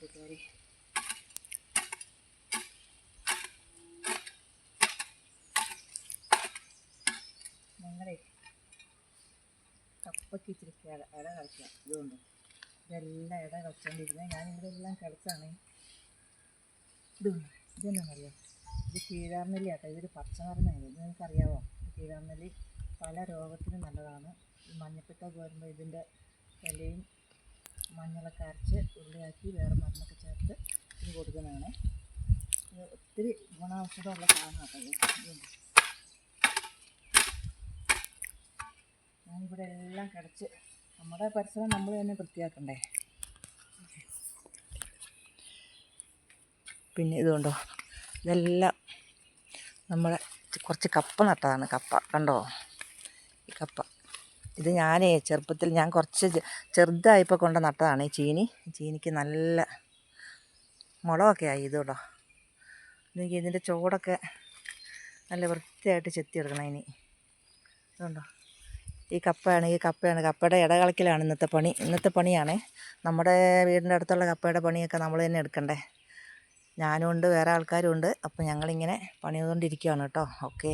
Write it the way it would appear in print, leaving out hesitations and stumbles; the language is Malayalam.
കൂട്ടുകാരി. ഞങ്ങളെ കപ്പയ്ക്ക് ഇച്ചിരി ഇട കളിക്കാം. ഇതുകൊണ്ട് ഇതെല്ലാം ഇട കളിച്ചുകൊണ്ടിരുന്നത് ഞാനിവിടെ എല്ലാം കളിച്ചാണ്. ഇതെന്നാണെന്നറിയാം, ഇത് കീഴാർനെല്ലി ആട്ടോ. ഇതൊരു പച്ചമരുന്നാണ്. ഇത് നിങ്ങൾക്കറിയാമോ? കീഴാർനെല്ലി പല രോഗത്തിനും നല്ലതാണ്. ഈ മഞ്ഞപ്പിത്തമൊക്കെ വരുമ്പോൾ ഇതിൻ്റെ ഇലയും മഞ്ഞളൊക്കെ അരച്ച് ഉള്ളിയാക്കി വേറെ മരുന്നൊക്കെ ചേർത്ത് ഇത് കൊടുക്കുന്നതാണ്. ഇത് ഒത്തിരി ഗുണാംശമുള്ള സാധനമാണ് കേട്ടോ. ഞാനിവിടെ എല്ലാം കിടച്ച് നമ്മുടെ പരിസരം നമ്മൾ തന്നെ വൃത്തിയാക്കണ്ടേ. പിന്നെ ഇതുകൊണ്ടോ, ഇതെല്ലാം നമ്മളെ കുറച്ച് കപ്പ നട്ടതാണ്. കപ്പ കണ്ടോ, ഈ കപ്പ ഇത് ഞാനേ ചെറുപ്പത്തിൽ ഞാൻ കുറച്ച് ചെറുതായപ്പോൾ കൊണ്ട് നട്ടതാണ് ഈ ചീനി. ചീനിക്ക് നല്ല മുളകൊക്കെ ആയി. ഇതുകൊണ്ടോ, എനിക്ക് ഇതിൻ്റെ ചോടൊക്കെ നല്ല വൃത്തിയായിട്ട് ചെത്തിയെടുക്കണം ഇനി. ഇതുകൊണ്ടോ, ഈ കപ്പയാണ് കപ്പയുടെ ഇട കളിക്കലാണ് ഇന്നത്തെ പണിയാണ്. നമ്മുടെ വീടിൻ്റെ അടുത്തുള്ള കപ്പയുടെ പണിയൊക്കെ നമ്മൾ തന്നെ എടുക്കണ്ടേ. ഞാനും ഉണ്ട്, വേറെ ആൾക്കാരും ഉണ്ട്. അപ്പോൾ ഞങ്ങളിങ്ങനെ പണി ചെയ്തുകൊണ്ടിരിക്കുകയാണ് കേട്ടോ. ഓക്കേ.